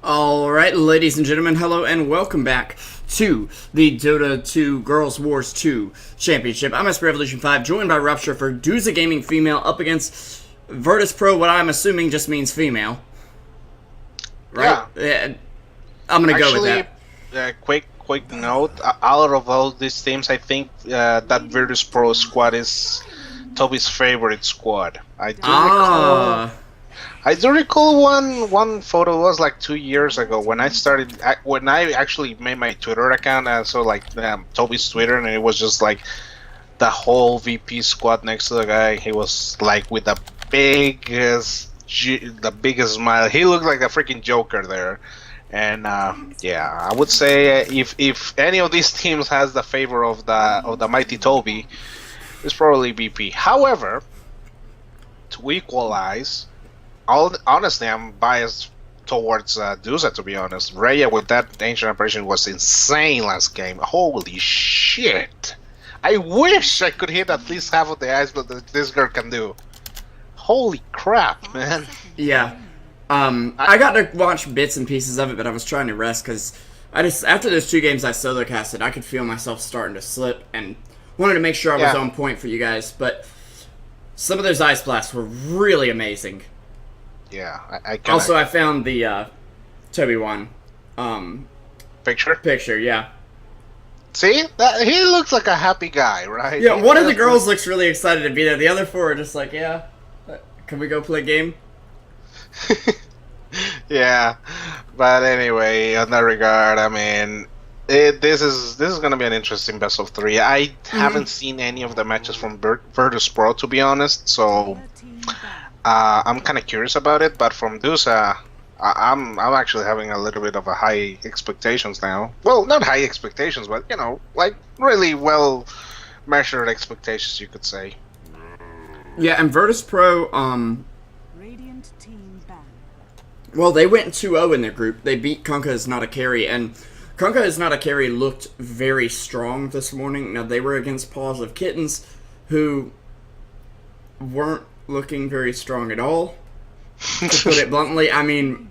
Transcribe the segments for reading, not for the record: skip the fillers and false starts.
Alright, ladies and gentlemen, hello and welcome back to the Dota 2 Girls Wars 2 Championship. I'm SP Revolution 5, joined by Ruptur for Duza Gaming Female up against Virtus.pro, what I'm assuming just means female. Right? Yeah. I'm gonna go with that. Quick note, out of all these teams, I think that Virtus.pro squad is Toby's favorite squad. I do recall one photo was like 2 years ago when I actually made my Twitter account. I saw like Toby's Twitter, and it was just like the whole VP squad next to the guy. He was like with the biggest smile. He looked like a freaking Joker there. And yeah, I would say if any of these teams has the favor of the mighty Toby, it's probably VP. However, to equalize. Honestly, I'm biased towards Duza, to be honest. Rhea with that ancient operation was insane last game. Holy shit! I wish I could hit at least half of the ice that this girl can do. Holy crap, man. Yeah. I got to watch bits and pieces of it, but I was trying to rest because after those 2 games I solo casted, I could feel myself starting to slip and wanted to make sure I was on point for you guys. But some of those ice blasts were really amazing. Yeah, Also, I found the Toby one picture. Yeah. See, he looks like a happy guy, right? Yeah. One of the girls looks really excited to be there. The other 4 are just like, yeah, can we go play a game? Yeah, but anyway, in that regard, I mean, this is gonna be an interesting best of 3. I haven't seen any of the matches from Virtus.pro, to be honest, so. I'm kind of curious about it, but from Duza, I'm actually having a little bit of a high expectations now. Well, not high expectations, but you know, like really well measured expectations, you could say. Yeah, and Virtus.pro, well, they went 2-0 in their group. They beat Kunkka is Not a Carry, and Kunkka is Not a Carry looked very strong this morning. Now, they were against Paws of Kittens, who weren't looking very strong at all, to put it bluntly. I mean,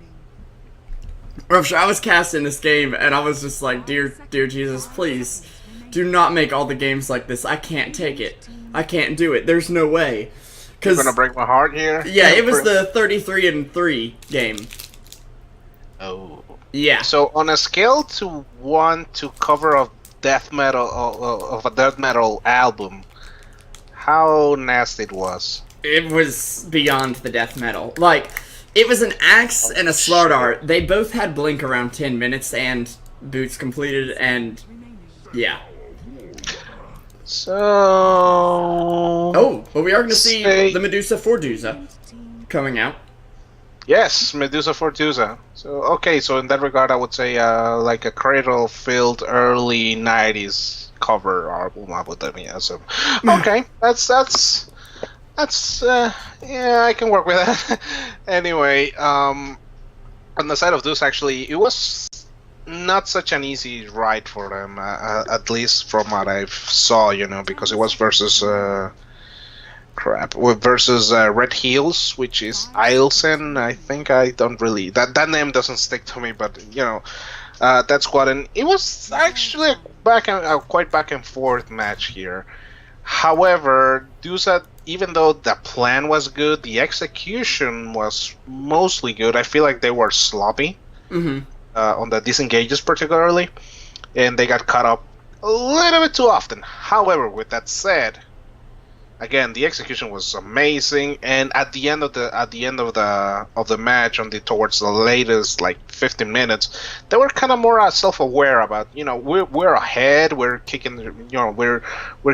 I was casting this game, and I was just like, dear Jesus, please, do not make all the games like this. I can't take it. I can't do it. There's no way. You're gonna break my heart here? Yeah, it was the 33-3 game. Oh. Yeah. So, on a scale to 1 to cover of death metal, of a death metal album, how nasty it was? It was beyond the death metal. Like, it was an axe and a Slardar. They both had blink around 10 minutes and boots completed, and yeah. So. Oh, well, we are going to see the Medusa for Duza coming out. Yes, Medusa for Duza. So, okay, so in that regard, I would say like a cradle-filled early 90s cover album, I would think. Yeah, so, okay, that's yeah, I can work with that. Anyway, on the side of this, actually, it was not such an easy ride for them, at least from what I saw, you know, because it was versus versus Red Heels, which is Eilsen. I think I don't really that name doesn't stick to me, but you know, that squad, and it was actually a quite back and forth match here. However, Duza, even though the plan was good, the execution was mostly good. I feel like they were sloppy on the disengages particularly, and they got caught up a little bit too often. However, with that said, again, the execution was amazing, and at the end of the match, towards the latest like 15 minutes, they were kind of more self-aware about, you know, we're ahead, we're kicking, you know, we're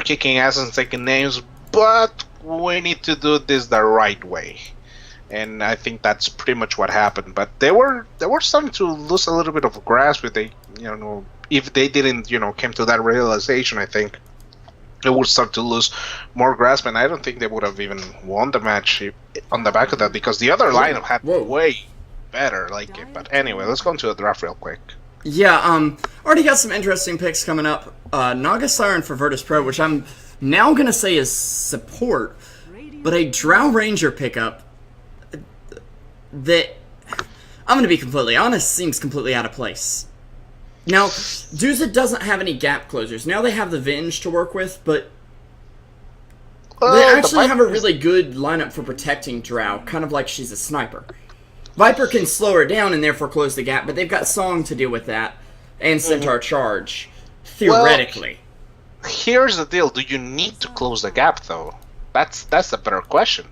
kicking ass and taking names, but we need to do this the right way. And I think that's pretty much what happened. But they were starting to lose a little bit of grasp if they, you know, if they didn't, you know, came to that realization. I think they would start to lose more grasp, and I don't think they would have even won the match on the back of that, because the other lineup had way better like it. But anyway, let's go into the draft real quick. Yeah, already got some interesting picks coming up. Naga Siren for Virtus.pro, which I'm now gonna say is support, but a Drow Ranger pickup that I'm going to be completely honest, seems completely out of place. Now, Duza doesn't have any gap closers. Now they have the Venge to work with, but they actually have a really good lineup for protecting Drow, kind of like she's a sniper. Viper can slow her down and therefore close the gap, but they've got Song to deal with that, and Centaur Charge, theoretically. Well, here's the deal. Do you need to close the gap, though? That's a better question.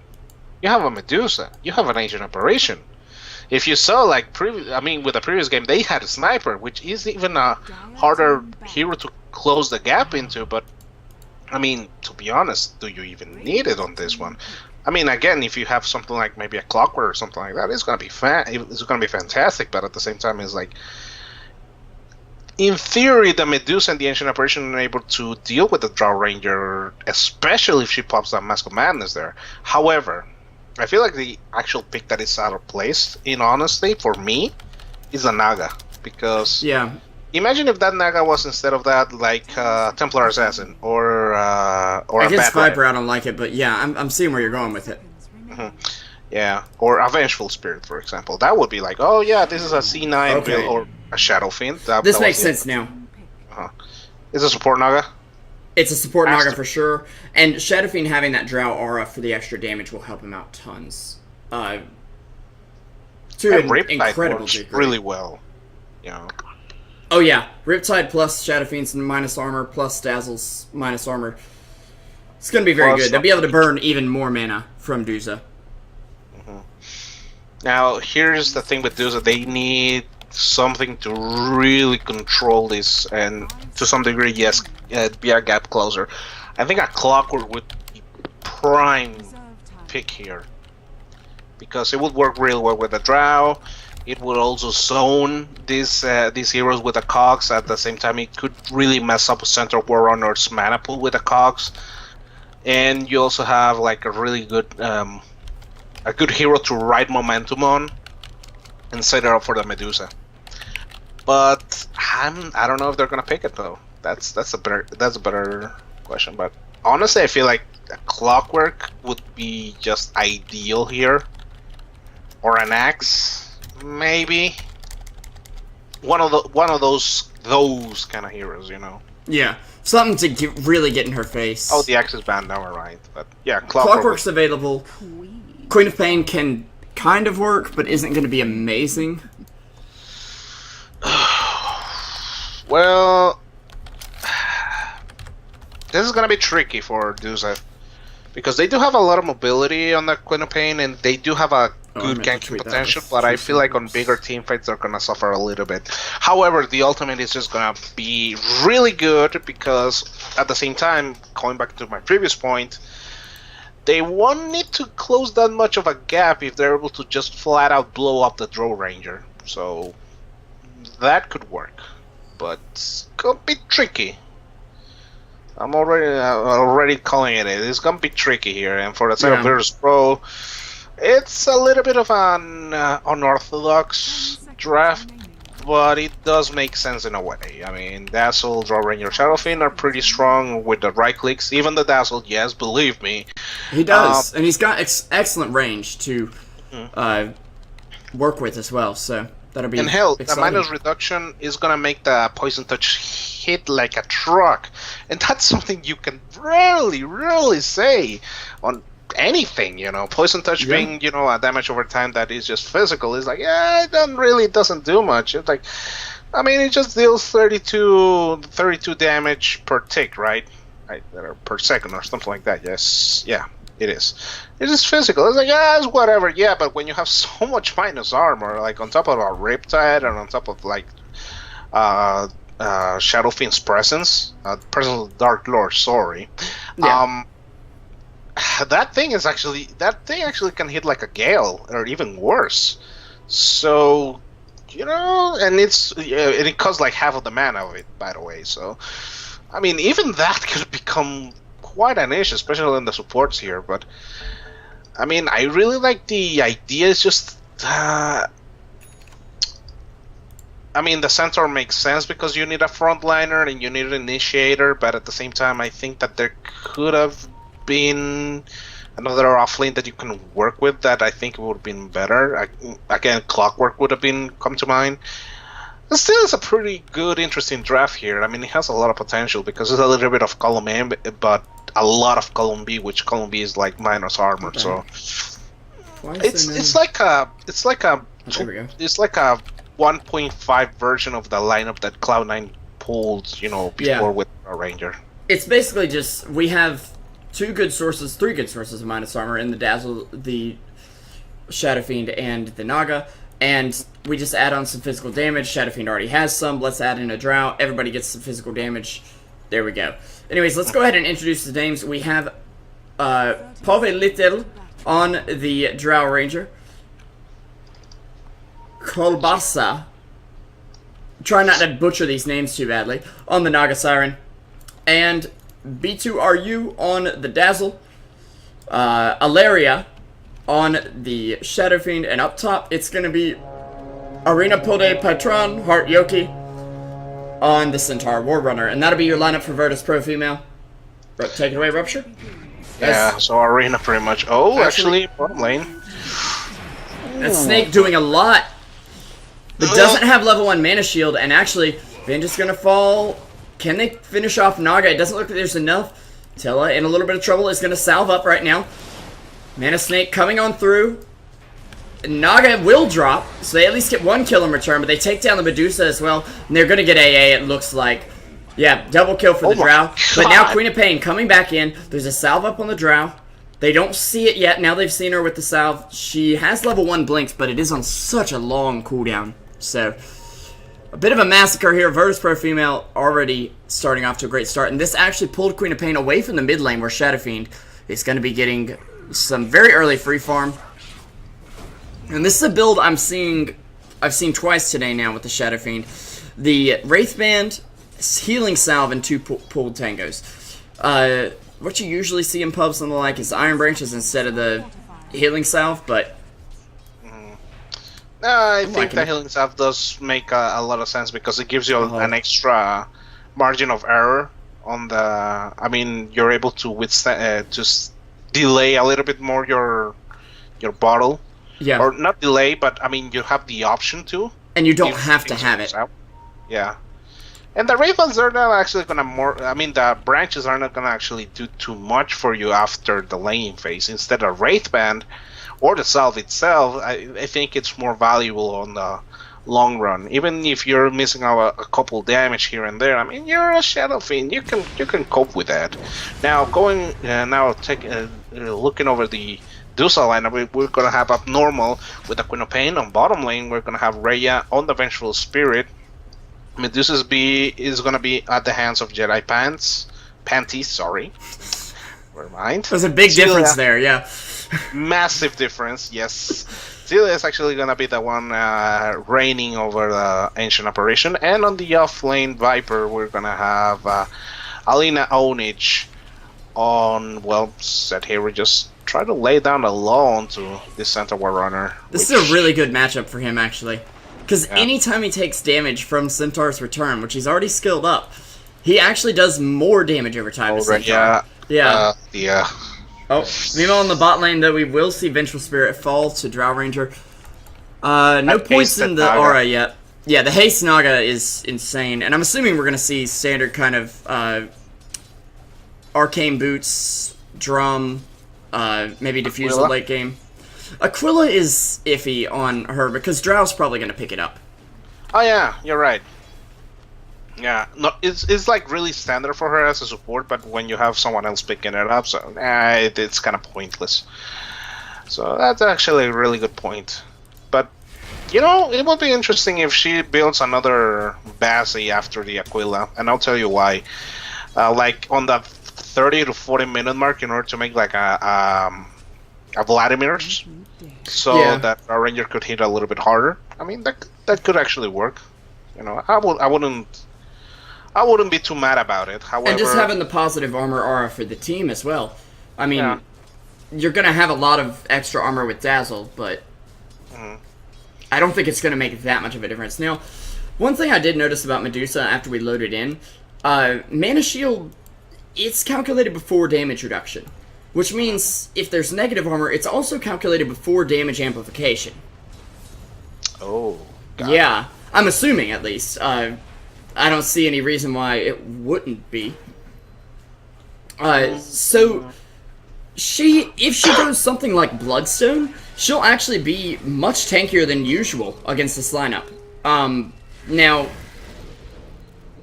You have a Medusa. You have an Agent Operation. If you saw, like, with the previous game, they had a Sniper, which is even a harder hero to close the gap into, but, I mean, to be honest, do you even need it on this one? I mean, again, if you have something like maybe a Clockwork or something like that, it's gonna be fantastic, but at the same time, it's like, in theory, the Medusa and the Ancient Operation are able to deal with the Drow Ranger, especially if she pops that Mask of Madness there. However, I feel like the actual pick that is out of place, in honesty, for me, is a Naga. Because imagine if that Naga was instead of that, like, Templar Assassin, or against Viper, I don't like it, but yeah, I'm seeing where you're going with it. Yeah, or a Vengeful Spirit, for example. That would be like, oh yeah, this is a C9 build, or a Shadow Fiend. This makes sense now. Is a support Naga? It's a support Naga for sure, and Shadow Fiend having that Drow aura for the extra damage will help him out tons. To an incredible degree. Really well, you know. Oh yeah, Riptide plus Shadow Fiend's minus armor plus Dazzle's minus armor. It's gonna be very good. They'll be able to burn even more mana from Duza. Now, here's the thing with Duza. They need something to really control this, and to some degree, yes, be a gap closer. I think a Clockwork would be prime pick here, because it would work real well with the Drow. It would also zone these heroes with the cogs. At the same time, it could really mess up Centaur Warrunner's mana pool with the cogs. And you also have like a really good hero to ride momentum on and set it up for the Medusa. But I don't know if they're gonna pick it though. That's a better question. But honestly, I feel like a Clockwork would be just ideal here, or an Axe, maybe. One of those kind of heroes, you know. Yeah, something to really get in her face. Oh, the Axe is banned now, right? But yeah, Clockwork's available. Queen of Pain can kind of work, but isn't going to be amazing. Well, this is going to be tricky for Duza, because they do have a lot of mobility on the Queen of Pain, and they do have a good ganking potential, but I feel like on bigger team fights they're going to suffer a little bit. However, the ultimate is just going to be really good, because at the same time, going back to my previous point, they won't need to close that much of a gap if they're able to just flat out blow up the Drow Ranger. So that could work, but it's gonna be tricky. I'm already calling it. It's gonna be tricky here, and for the side of Virtus Pro, it's a little bit of an unorthodox draft, but it does make sense in a way. I mean, Dazzle, Drow Ranger, Shadow Fiend are pretty strong with the right clicks. Even the Dazzle, yes, believe me. He does, and he's got excellent range to work with as well, so that'll be And hell, exciting. the minus reduction is gonna make the Poison Touch hit like a truck, and that's something you can rarely say on anything, you know. Poison Touch being, you know, a damage over time that is just physical is like, yeah, it doesn't do much. It's like, I mean, it just deals 32 damage per tick, right? Or per second or something like that. Yes, yeah, it is. It is physical. It's like, yeah, it's whatever. Yeah, but when you have so much minus armor, like on top of a Riptide and on top of like Shadow Fiend's presence of the Dark Lord, sorry. Yeah. That thing actually can hit like a Gale or even worse. So, you know, and it costs like half of the mana of it, by the way. So, I mean, even that could become quite an issue, especially in the supports here. But I mean, I really like the idea. It's just, I mean, the Centaur makes sense because you need a frontliner and you need an initiator. But at the same time, I think that there could have been another offlane that you can work with that I think would have been better. Again, Clockwork would have been come to mind. It still is a pretty good, interesting draft here. I mean, it has a lot of potential because there's a little bit of column A, but a lot of column B, which column B is like minus armor. Okay. So it's like a there we go. It's like a 1.5 version of the lineup that Cloud9 pulled, before with a Ranger. It's basically just we have three good sources of minus armor in the Dazzle, the Shadow Fiend, and the Naga. And we just add on some physical damage. Shadow Fiend already has some. Let's add in a Drow. Everybody gets some physical damage. There we go. Anyways, let's go ahead and introduce the names. We have Pove Little on the Drow Ranger. Kolbasa. Try not to butcher these names too badly. On the Naga Siren. And B2RU on the Dazzle. Alaria on the Shadow Fiend, and up top it's going to be Arena Pode Patron, Heart Yoki on the Centaur Warrunner, and that'll be your lineup for Virtus Pro Female. Take it away, Rupture. Yeah, so Arena pretty much. Oh, actually bottom lane. That Snake doing a lot, but doesn't have level 1 mana shield, and actually, Vengeance gonna fall. Can they finish off Naga? It doesn't look like there's enough. Tella in a little bit of trouble is gonna salve up right now. Mana Snake coming on through. Naga will drop, so they at least get one kill in return, but they take down the Medusa as well, and they're gonna get AA, it looks like. Yeah, double kill for the Drow. But now Queen of Pain coming back in. There's a salve up on the Drow. They don't see it yet. Now they've seen her with the salve. She has level 1 blinks, but it is on such a long cooldown. So, a bit of a massacre here. Virtus Pro Female already starting off to a great start, and this actually pulled Queen of Pain away from the mid lane where Shadow Fiend is going to be getting some very early free farm. And this is a build I've seen twice today now with the Shadow Fiend. The Wraith Band, Healing Salve, and 2 pulled tangos. What you usually see in pubs and the like is Iron Branches instead of the Healing Salve, but I think the Healing Salve does make a lot of sense because it gives you an extra margin of error on the. I mean, you're able to withstand just delay a little bit more your bottle. Yeah. Or not delay, but I mean you have the option to. And you don't have to have it. Out. Yeah. And the Ravens are not actually gonna the branches are not gonna actually do too much for you after the laning phase. Instead of Wraith Band or the salve itself, I think it's more valuable on the long run. Even if you're missing out a couple damage here and there, I mean you're a Shadow Fiend. You can cope with that. Now looking over the Duza lineup, we're gonna have up normal with the Queen of Pain on bottom lane. We're gonna have Rhea on the Vengeful Spirit. Medusa's B is gonna be at the hands of Jedi Panties. Sorry, never mind. There's a big difference there, yeah. Massive difference, yes. Celia is actually gonna be the one reigning over the Ancient Apparition, and on the off lane Viper, we're gonna have Alina Onich on. Well, set here we just try to lay down a law onto this Centaur Warrunner. This is a really good matchup for him, actually. Because anytime he takes damage from Centaur's Return, which he's already skilled up, he actually does more damage over time to Centaur. Yeah. Oh, meanwhile on the bot lane, though, we will see Vengeful Spirit fall to Drow Ranger. No points in the aura yet. Yeah, the Haste Naga is insane. And I'm assuming we're going to see standard kind of Arcane Boots, Drum, maybe Diffusal late game. Aquila is iffy on her because Drow's probably going to pick it up. Oh yeah, you're right. Yeah, no, it's like really standard for her as a support, but when you have someone else picking it up, so it's kind of pointless. So that's actually a really good point. But it would be interesting if she builds another Bassi after the Aquila, and I'll tell you why. Like on the 30 to 40 minute mark, in order to make like a Vladimir's, so that a Ranger could hit a little bit harder. I mean, that could actually work. I wouldn't be too mad about it. However, and just having the positive armor aura for the team as well. I mean, you're gonna have a lot of extra armor with Dazzle, but I don't think it's gonna make that much of a difference. Now, one thing I did notice about Medusa after we loaded in, Mana Shield, it's calculated before damage reduction. which means if there's negative armor, it's also calculated before damage amplification. Oh. Yeah, I'm assuming at least. I don't see any reason why it wouldn't be. So if she goes something like Bloodstone, she'll actually be much tankier than usual against this lineup. Now,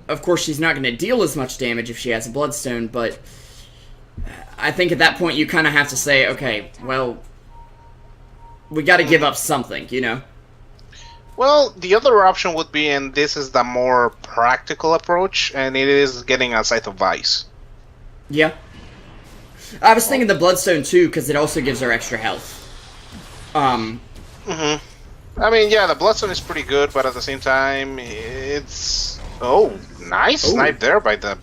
of course, she's not going to deal as much damage if she has a Bloodstone, but I think at that point you kind of have to say, okay, well, we got to give up something, you know? Well, the other option would be, and this is the more practical approach, and it is getting a Scythe of Vice. Yeah. I was thinking the Bloodstone too, because it also gives her extra health. I mean, yeah, the Bloodstone is pretty good, but at the same time, it's... Oh, nice snipe there by the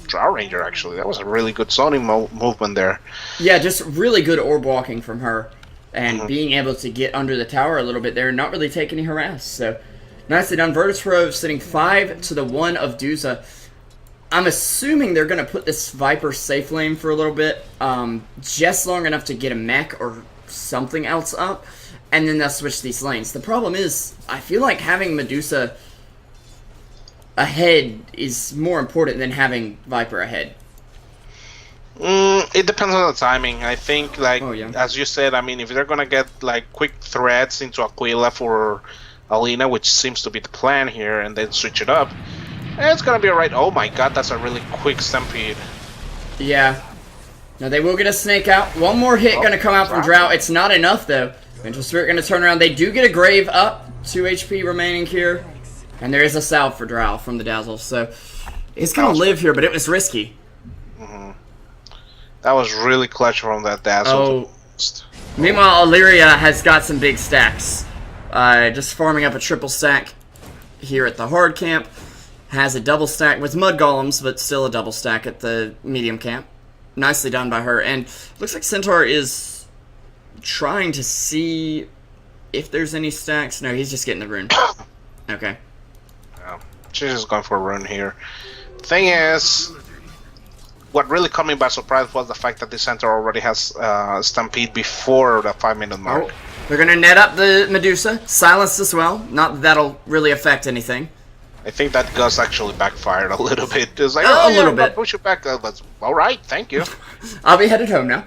Drow Ranger, actually. That was a really good zoning movement there. Yeah, just really good orb walking from her. And being able to get under the tower a little bit there, not really take any harass. So, nicely done. Virtus.pro sitting 5-1 of Duza. I'm assuming they're going to put this Viper safe lane for a little bit. Just long enough to get a mech or something else up. And then they'll switch these lanes. The problem is, I feel like having Medusa ahead is more important than having Viper ahead. It depends on the timing. I think, like, as you said, I mean, if they're gonna get, like, quick threats into Aquila for Alina, which seems to be the plan here, and then switch it up, it's gonna be alright. Oh my god, that's a really quick Stampede. Yeah. Now, they will get a snake out. One more hit gonna come out from Drow. It's not enough, though. Vengeful Spirit gonna turn around. They do get a Grave up. 2 HP remaining here. And there is a salve for Drow from the Dazzle, so he's gonna live here, but it was risky. That was really clutch from that Dazzle. Meanwhile, Illyria has got some big stacks. Just farming up a triple stack here at the hard camp. Has a double stack with mud golems, but still a double stack at the medium camp. Nicely done by her. And looks like Centaur is trying to see if there's any stacks. No, he's just getting the rune. Okay. She's just going for a rune here. Thing is, what really caught me by surprise was the fact that the center already has Stampede before the 5-minute mark. Oh, they're going to net up the Medusa. Silenced as well. Not that that'll really affect anything. I think that Gus actually backfired a little bit. It was like, a little bit. Push it back. But alright, thank you. I'll be headed home now.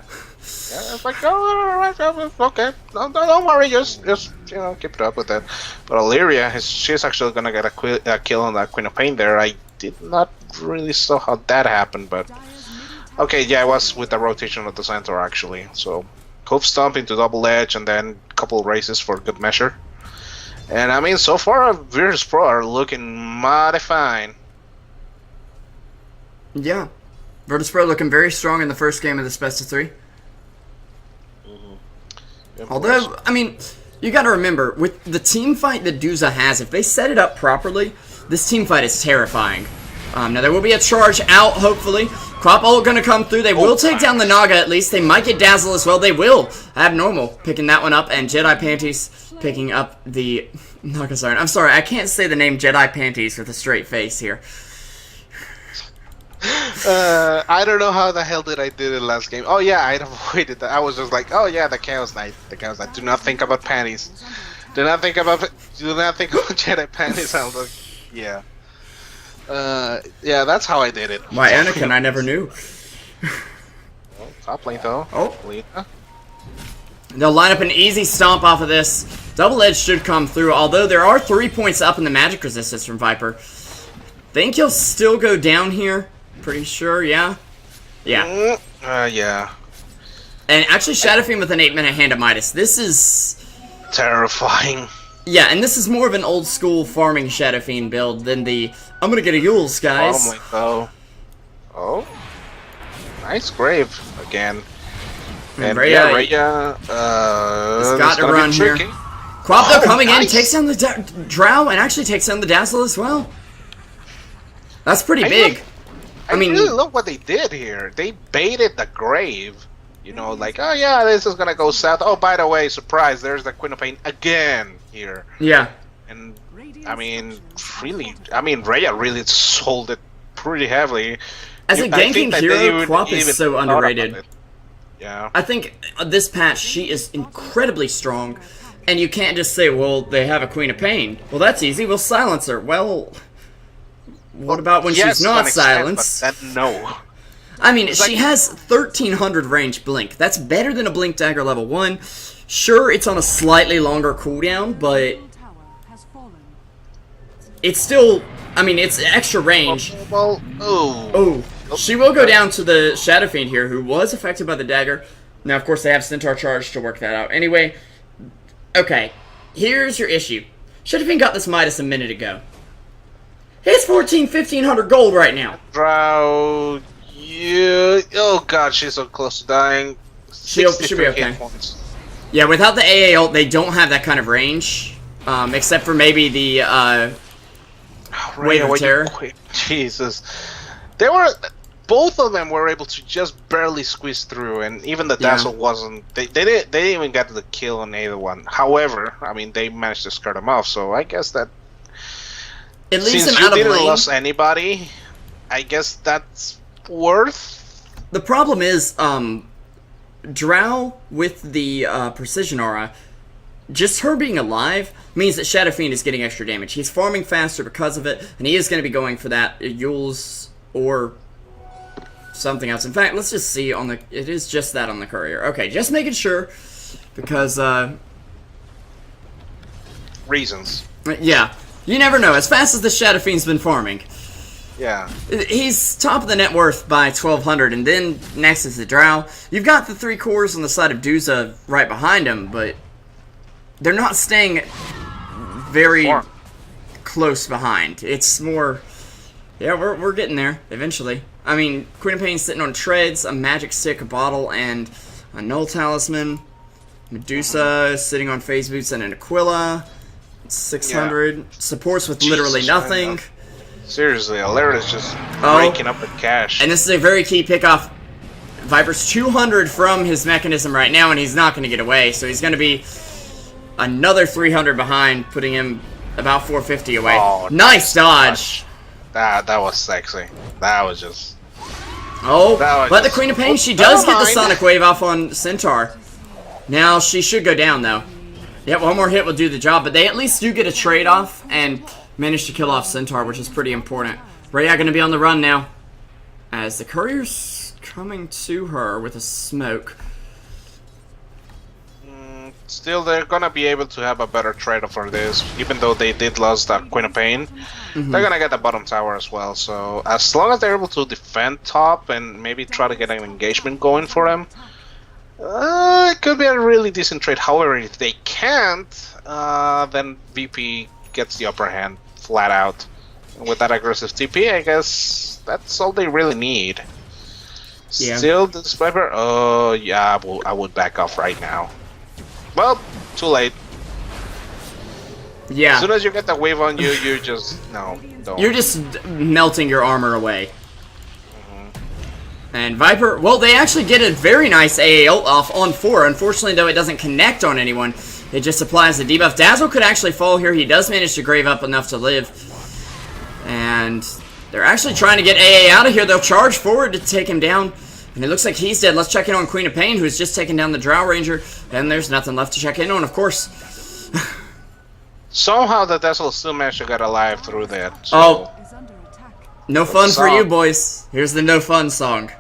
Yeah, it's like, oh, alright, okay. No, don't worry, just you know, keep it up with that. But Illyria, she's actually gonna get a kill on that Queen of Pain there. I did not really saw how that happened, but okay, yeah, it was with the rotation of the center actually. So Hoof Stomp into Double Edge and then a couple races for good measure. And I mean, so far, Virtus.pro are looking mighty fine. Yeah, Virtus.pro looking very strong in the first game of this best of 3. Although, I mean, you gotta remember, with the team fight that Duza has, if they set it up properly, this team fight is terrifying. Now, there will be a charge out, hopefully. Crop ult gonna come through. They will take down the Naga, at least. They might get Dazzle as well. They will. Abnormal picking that one up, and Jedi Panties picking up the Naga Siren. I'm sorry, I can't say the name Jedi Panties with a straight face here. I don't know how the hell did I do it last game. Oh yeah, I'd avoided that. I was just like, oh yeah, the Chaos Knight. The Chaos Knight. Do not think about panties. Do not think about Jedi Panties. I was like, yeah. Yeah, that's how I did it. Why, Anakin, I never knew. Well, top lane though. Oh. Lita. They'll line up an easy stomp off of this. Double Edge should come through, although there are 3 points up in the magic resistance from Viper. Think he'll still go down here. Pretty sure, yeah. Yeah. Yeah. And actually, Shadow Fiend with an 8-minute hand of Midas. This is terrifying. Yeah, and this is more of an old school farming Shadow Fiend build than the I'm gonna get a Yules, guys. Oh my god. Oh. Nice grave again. And Rhea, he's got to run here. Quapdo coming in, takes down the Drow, and actually takes down the Dazzle as well. That's pretty big. I mean, really love what they did here. They baited the grave. You know, like, oh yeah, this is gonna go south. Oh, by the way, surprise, there's the Queen of Pain again here. Yeah. And, I mean, really, Rhea really sold it pretty heavily. As a ganking hero, Quap is so underrated. Yeah. I think this patch, she is incredibly strong, and you can't just say, well, they have a Queen of Pain. Well, that's easy, we'll silence her. Well, what about when she's not silenced? Then no. I mean, she has 1300 range blink. That's better than a blink dagger level 1. Sure, it's on a slightly longer cooldown, but it's still, I mean, it's extra range. Oh, she will go down to the Shadow Fiend here, who was affected by the dagger. Now, of course, they have Centaur Charge to work that out. Anyway, okay, here's your issue. Shadow Fiend got this Midas a minute ago. He's 1500 gold right now. Drow, oh god, she's so close to dying. She'll be okay. Yeah, without the AA ult, they don't have that kind of range. Except for maybe the Wave of Terror. Jesus. Both of them were able to just barely squeeze through, and even the Dazzle wasn't. They didn't even get the kill on either one. However, I mean, they managed to skirt them off, so I guess that. It leaves since them out you of didn't lane. lose anybody, I guess that's worth. The problem is, Drow with the Precision Aura, just her being alive means that Shadow Fiend is getting extra damage. He's farming faster because of it, and he is going to be going for that Yule's or something else. In fact, let's just see on the. It is just that on the courier. Okay, just making sure because Reasons. Yeah, you never know. As fast as the Shadow Fiend's been farming. Yeah. He's top of the net worth by 1200, and then next is the Drow. You've got the 3 cores on the side of Duza right behind him, but they're not staying very close behind. It's more, yeah, we're getting there eventually. I mean, Queen of Pain's sitting on treads, a magic stick, a bottle, and a null talisman. Medusa is sitting on phase boots and an Aquila. 600 supports with literally nothing. Seriously, Alert is just breaking up with cash. And this is a very key pickoff. Viper's 200 from his mechanism right now, and he's not going to get away. So he's going to be another 300 behind, putting him about 450 away. Oh, nice dodge. That was sexy. That was just... Oh, but the Queen of Pain, she does get the Sonic Wave off on Centaur. Now, she should go down, though. Yeah, one more hit will do the job, but they at least do get a trade-off, and managed to kill off Centaur, which is pretty important. Rhea going to be on the run now, as the courier's coming to her with a smoke. Still, they're going to be able to have a better trade-off for this, even though they did lose the Queen of Pain. They're going to get the bottom tower as well, so as long as they're able to defend top and maybe try to get an engagement going for them, it could be a really decent trade. However, if they can't, then VP gets the upper hand flat out. And with that aggressive TP, I guess that's all they really need. Yeah. Still, this Viper, oh yeah, I would back off right now. Well, too late. Yeah. As soon as you get the wave on you, you're just no, don't. You're just melting your armor away. And Viper, well, they actually get a very nice AA ult off on 4. Unfortunately, though, it doesn't connect on anyone. It just applies the debuff. Dazzle could actually fall here. He does manage to grave up enough to live. And they're actually trying to get AA out of here. They'll charge forward to take him down. And it looks like he's dead. Let's check in on Queen of Pain, who's just taken down the Drow Ranger. And there's nothing left to check in on, of course. Somehow the Dazzle still managed to get alive through that. So. Oh. No fun for you, boys. Here's the no fun song.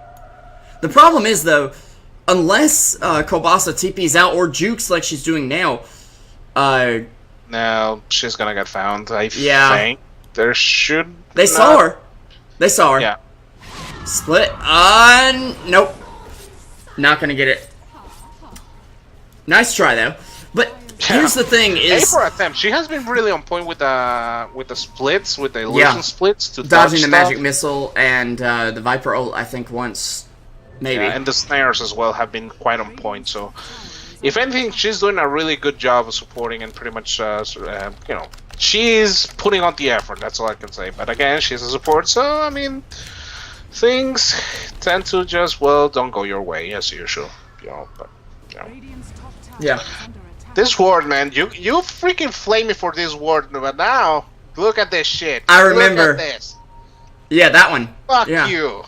The problem is, though, unless Kobasa TP's out or jukes like she's doing now, no, she's gonna get found. I think there should. They saw her. They saw her. Yeah. Split. Nope. Not gonna get it. Nice try though. But here's the thing: is for attempt. She has been really on point with the splits, with the illusion splits to dodging the magic missile and the Viper ult. I think once. Maybe. Yeah, and the snares as well have been quite on point. So, if anything, she's doing a really good job of supporting and pretty much, you know, she's putting on the effort. That's all I can say. But again, she's a support, so I mean, things tend to just don't go your way as usual. You know, but you know. Yeah. This ward, man, you freaking flame me for this ward, but now look at this shit. I remember. Look at this. Yeah, that one. Fuck you.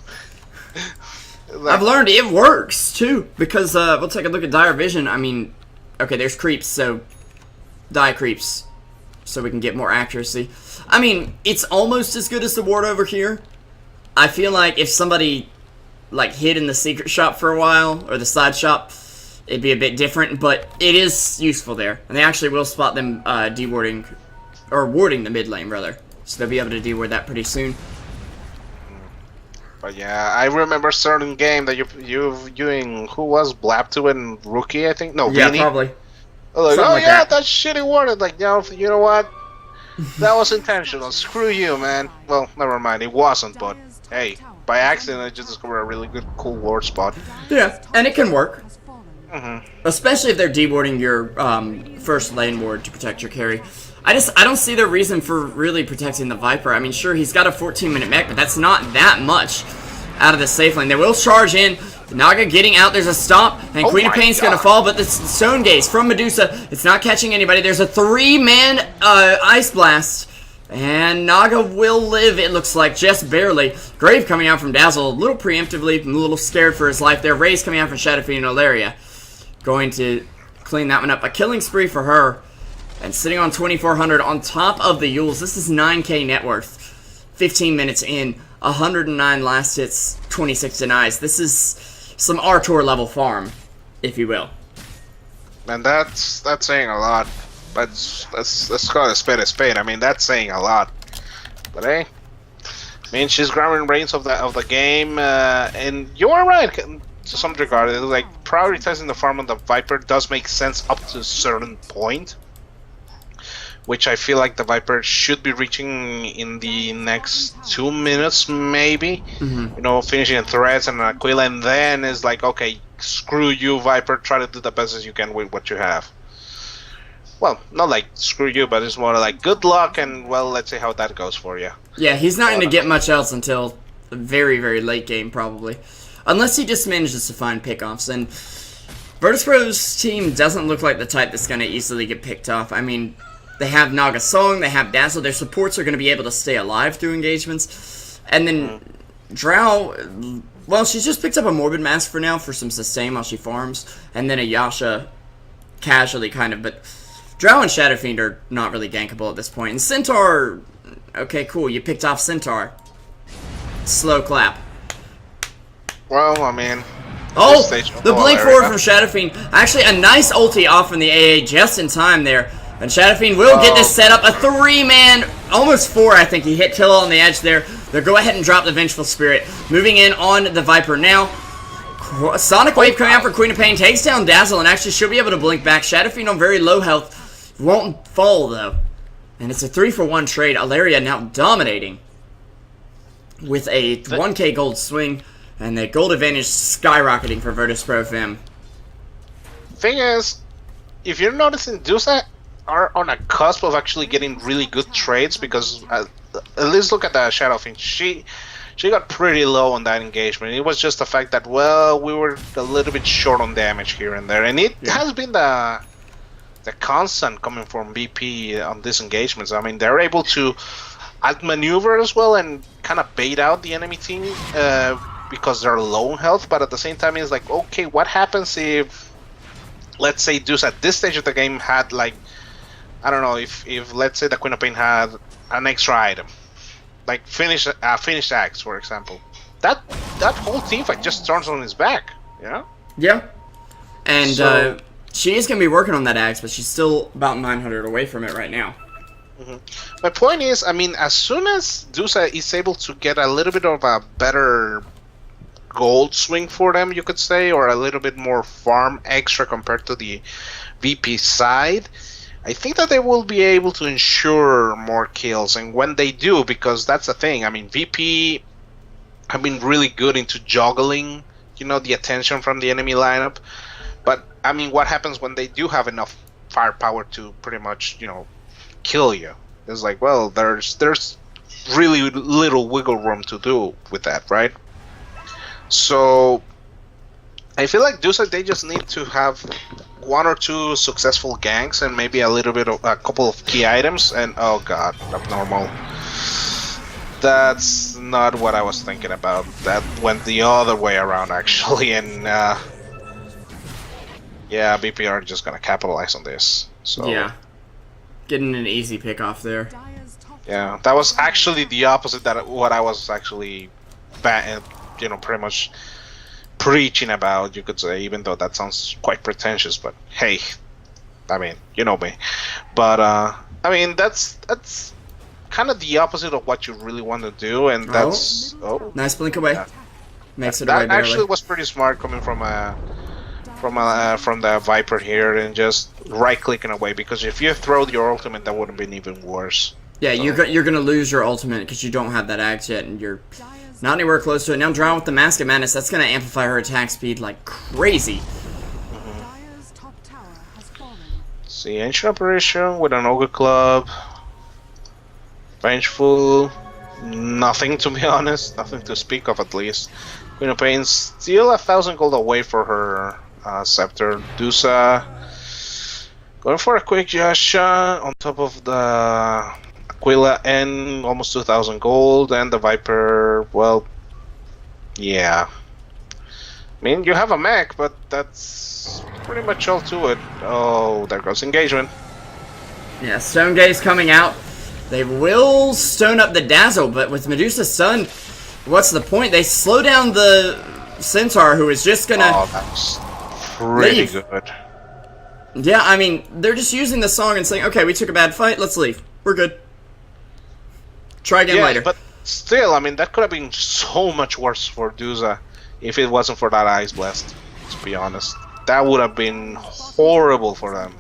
I've learned it works too, because we'll take a look at Dire Vision. I mean, okay, there's creeps, so die creeps, so we can get more accuracy. I mean, it's almost as good as the ward over here. I feel like if somebody like hid in the secret shop for a while, or the side shop, it'd be a bit different, but it is useful there. And they actually will spot them dewarding, or warding the mid lane, rather. So they'll be able to deward that pretty soon. But yeah, I remember a certain game that you doing, who was Blab2 and Rookie, I think? No, yeah, Beanie? Probably. Like, oh yeah, that shitty warded. Like, you know what? That was intentional. Screw you, man. Well, never mind. It wasn't, but hey, by accident, I just discovered a really good, cool ward spot. Yeah, and it can work. Mm-hmm. Especially if they're dewarding your first lane ward to protect your carry. I don't see the reason for really protecting the Viper. I mean, sure, he's got a 14-minute mech, but that's not that much out of the safe lane. They will charge in. Naga getting out. There's a stop, and Queen of Pain's gonna fall, but the Stone Gaze from Medusa, it's not catching anybody. There's a 3-man Ice Blast, and Naga will live, it looks like, just barely. Grave coming out from Dazzle, a little preemptively, a little scared for his life there. Ray's coming out from Shadowfiend and Ilaria. Going to clean that one up. A killing spree for her. And sitting on 2,400 on top of the Yules. This is 9k net worth. 15 minutes in. 109 last hits. 26 denies. This is some R-Tour level farm, if you will. And that's saying a lot. Let's call it a spade. I mean, that's saying a lot. But hey, I mean, she's grabbing reins of the game. And you're right. To some regard, like prioritizing the farm on the Viper does make sense up to a certain point, which I feel like the Viper should be reaching in the next 2 minutes, maybe. You know, finishing threats and Aquila, and then is like, okay, screw you, Viper. Try to do the best as you can with what you have. Well, not like screw you, but it's more like good luck, and well, let's see how that goes for you. Yeah, he's not going to get much else until the very, very late game, probably. Unless he just manages to find pickoffs, and Virtus.pro's team doesn't look like the type that's going to easily get picked off. I mean, they have Naga Song, they have Dazzle, their supports are going to be able to stay alive through engagements. And then Drow, well, she's just picked up a Morbid Mask for now for some sustain while she farms, and then a Yasha casually kind of, but Drow and Shadowfiend are not really gankable at this point. And Centaur, okay, cool, you picked off Centaur. Slow clap. Well, I mean... Oh, the blink forward from Shadowfiend. Actually, a nice ulti off from the AA just in time there. And Shadowfiend will get this set up. A 3-man, almost 4, I think. He hit Tilla on the edge there. They'll go ahead and drop the Vengeful Spirit. Moving in on the Viper now. Sonic Wave coming out for Queen of Pain. Takes down Dazzle, and actually she'll be able to blink back. Shadowfiend on very low health. Won't fall, though. And it's a 3-for-1 trade. Ilaria now dominating with a 1k gold swing. And the gold advantage skyrocketing for Virtus.pro fam. Thing is, if you're noticing, Duza are on a cusp of actually getting really good trades, because at least look at the Shadowfiend. She got pretty low on that engagement. It was just the fact that, well, we were a little bit short on damage here and there, and it has been the constant coming from VP on these engagements. I mean, they're able to outmaneuver as well and kind of bait out the enemy team. Because they're low in health, but at the same time, it's like, okay, what happens if, let's say, Deuce at this stage of the game had, like, I don't know, if let's say the Queen of Pain had an extra item, like finished axe, for example, that whole team fight just turns on his back, you know? Yeah. And so, she is going to be working on that axe, but she's still about 900 away from it right now. My point is, I mean, as soon as Duza is able to get a little bit of a better gold swing for them, you could say, or a little bit more farm extra compared to the VP side, I think that they will be able to ensure more kills. And when they do, because that's the thing, I mean, VP have been really good into juggling, you know, the attention from the enemy lineup. But I mean, what happens when they do have enough firepower to pretty much, you know, kill you? It's like, well, there's really little wiggle room to do with that, right? So I feel like Duza, they just need to have 1 or 2 successful ganks and maybe a little bit of a couple of key items, and oh god, abnormal. That's not what I was thinking about. That went the other way around, actually, and yeah, BP are just gonna capitalize on this. So yeah, getting an easy pick off there. Yeah, that was actually the opposite that what I was actually, pretty much preaching about. You could say, even though that sounds quite pretentious, but hey, I mean, you know me. But I mean, that's kind of the opposite of what you really want to do, and that's nice blink away. Yeah. Makes it that away barely. actually was pretty smart coming from the Viper here, and just right clicking away, because if you throw your ultimate, that would have been even worse. Yeah, so you're gonna lose your ultimate because you don't have that axe yet, and you're not anywhere close to it. Now Drown with the Mask of Madness, that's gonna amplify her attack speed like crazy. See, Ancient Apparition with an Ogre Club. Vengeful, nothing to be honest, nothing to speak of at least. Queen of Pain still 1,000 gold away for her Scepter. Duza going for a quick Yasha on top of the Aquila and almost 2,000 gold, and the Viper, well, yeah. I mean, you have a mech, but that's pretty much all to it. Oh, there goes engagement. Yeah, Stone Gaze coming out. They will stone up the Dazzle, but with Medusa's Sun, what's the point? They slow down the Centaur, who is just gonna that was pretty leave. good. Yeah, I mean, they're just using the song and saying, okay, we took a bad fight, let's leave. We're good. Try again later. But still, I mean, that could have been so much worse for Duza if it wasn't for that Ice Blast, to be honest. That would have been horrible for them.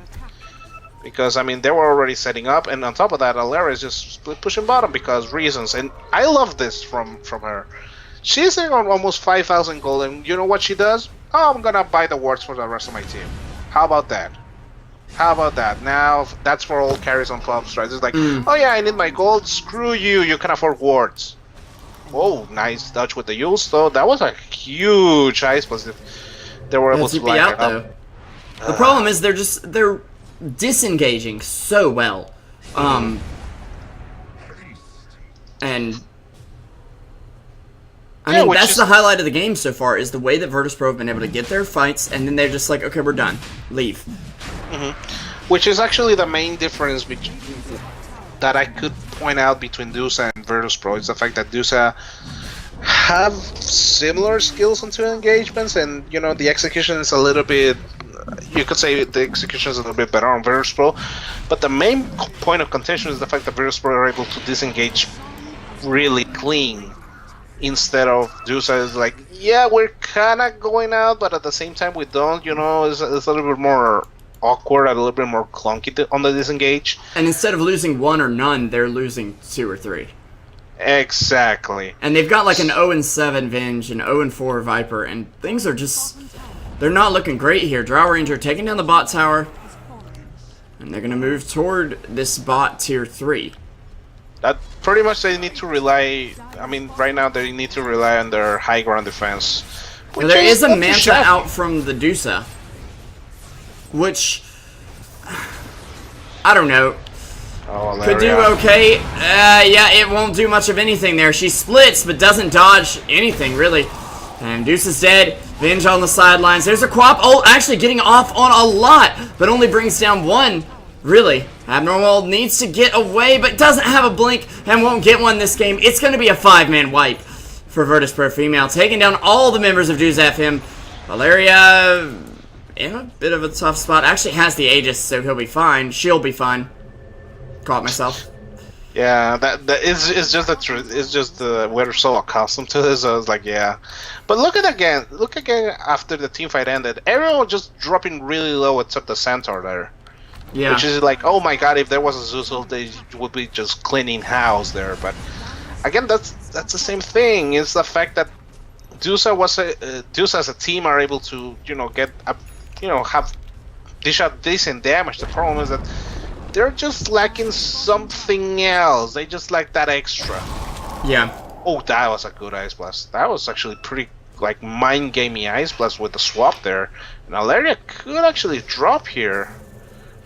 Because, I mean, they were already setting up, and on top of that, Alera is just split pushing bottom because reasons. And I love this from her. She's in on almost 5,000 gold, and you know what she does? Oh, I'm gonna buy the wards for the rest of my team. How about that? How about that? Now, that's for all carries on clubs, right? It's like, oh yeah, I need my gold. Screw you, you can afford wards. Oh, nice dodge with the Yules, though. That was a huge ice plus if they were able to fly out, though. The problem is they're disengaging so well. And I mean, that's the highlight of the game so far, is the way that Virtus.pro have been able to get their fights, and then they're just like, okay, we're done. Leave. Which is actually the main difference that I could point out between Duza and Virtus.pro. It's the fact that Duza have similar skills on two engagements, and, you know, the execution is a little bit... You could say the execution is a little bit better on Virtus.pro, but the main point of contention is the fact that Virtus.pro are able to disengage really clean, instead of Duza is like, yeah, we're kind of going out, but at the same time we don't, you know, it's a little bit more awkward, a little bit more clunky on the disengage. And instead of losing one or none, they're losing 2 or 3. Exactly. And they've got like an 0-7 Venge, an 0-4 Viper, and things are just... They're not looking great here. Drow Ranger taking down the bot tower, and they're going to move toward this bot tier 3. That pretty much they need to rely... I mean, right now they need to rely on their high ground defense. Well, there is a Manta out from the Duza, which... I don't know. Oh, could do okay. Yeah, it won't do much of anything there. She splits, but doesn't dodge anything, really. And Deuce is dead. Venge on the sidelines. There's a Quap ult actually getting off on a lot, but only brings down 1. Really. Abnormal needs to get away, but doesn't have a blink and won't get one this game. It's going to be a 5-man wipe for Virtus.pro Female, taking down all the members of Duza FM. Valeria in a bit of a tough spot. Actually has the Aegis, so he'll be fine. She'll be fine. Caught myself. Yeah, that is just the truth. It's just we're so accustomed to this. I was like, yeah. But look again after the team fight ended. Everyone was just dropping really low except the Centaur there. Yeah. Which is like, oh my god, if there was a Zuzul, they would be just cleaning house there. But again, that's the same thing. It's the fact that Duza as a team are able to, you know, get up, you know, have dish out decent damage. The problem is that they're just lacking something else. They just lack that extra. Yeah. Oh, that was a good Ice Blast. That was actually pretty, like, mind-gamey Ice Blast with the swap there. And Alaria could actually drop here.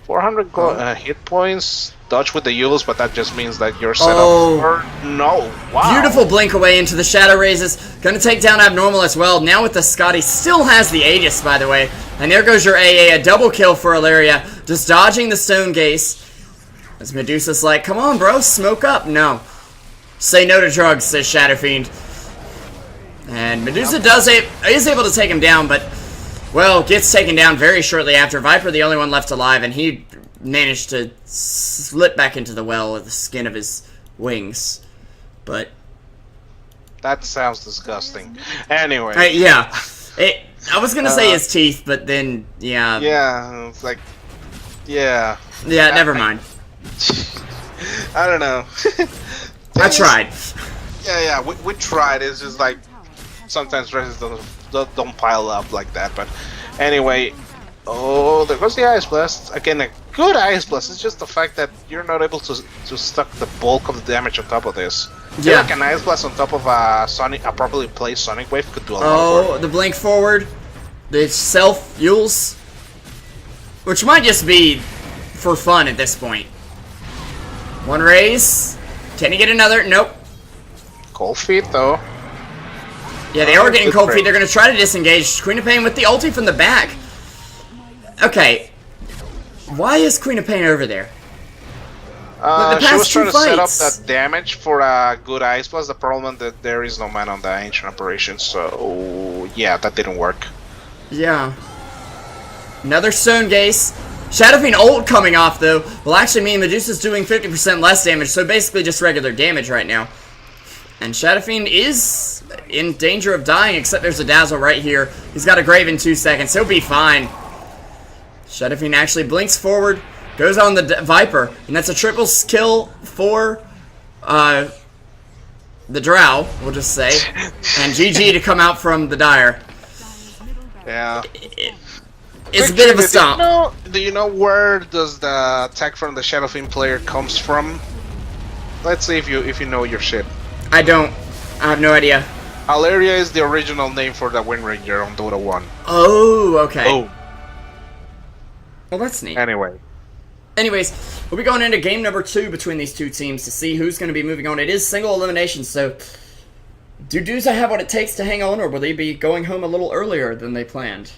400 hit points. dodge with the Yules, but that just means that you're set Oh. up for... No, wow. Beautiful blink away into the Shadow Raises. Gonna take down Abnormal as well. Now with the Scotty, still has the Aegis, by the way. And there goes your AA, a double kill for Ilaria. Just dodging the Stone Gaze. As Medusa's like, come on, bro, smoke up. No. Say no to drugs, says Shadow Fiend. And Medusa is able to take him down, but, well, gets taken down very shortly after. Viper, the only one left alive, and he managed to slip back into the well with the skin of his wings. But that sounds disgusting. Anyway. Yeah. I was gonna say his teeth, but then, yeah. Yeah, it's like, yeah. Yeah, never mind. I don't know. I tried. Yeah, we tried. It's just like, sometimes dresses don't pile up like that, but anyway. Oh, there goes the Ice Blast. Again, a good Ice Blast. It's just the fact that you're not able to stuck the bulk of the damage on top of this. Yeah. Like an Ice Blast on top of a properly placed Sonic Wave could do a lot of work. The blink forward, the self Yules, which might just be for fun at this point. One raise. Can he get another? Nope. Cold Feet though. Yeah, they are getting cold feet. They're going to try to disengage. Queen of Pain with the ulti from the back. Okay. Why is Queen of Pain over there? She was trying to set up that damage for a good Ice Blast. The problem that there is no man on the Ancient Operation, so yeah, that didn't work. Yeah. Another Stone Gaze. Shadow Fiend ult coming off, though, will actually mean Medusa's doing 50% less damage, so basically just regular damage right now. And Shadow Fiend is in danger of dying, except there's a Dazzle right here. He's got a Grave in 2 seconds. He'll be fine. Shadow Fiend actually blinks forward, goes on the Viper, and that's a triple kill for the Drow, we'll just say. And GG to come out from the Dire. Yeah. It's a bit of a stomp. Do you know where does the attack from the Shadow Fiend player comes from? Let's see if you know your shit. I don't. I have no idea. Alaria is the original name for the Wind Ranger on Dota 1. Oh, okay. Oh. Well, that's neat. Anyways, we'll be going into game number 2 between these two teams to see who's going to be moving on. It is single elimination, so do Duza have what it takes to hang on, or will they be going home a little earlier than they planned?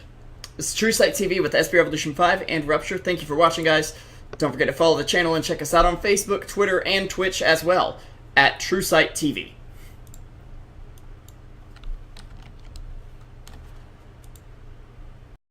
This is Truesight TV with SB Revolution 5 and Rupture. Thank you for watching, guys. Don't forget to follow the channel and check us out on Facebook, Twitter, and Twitch as well, at Truesight TV.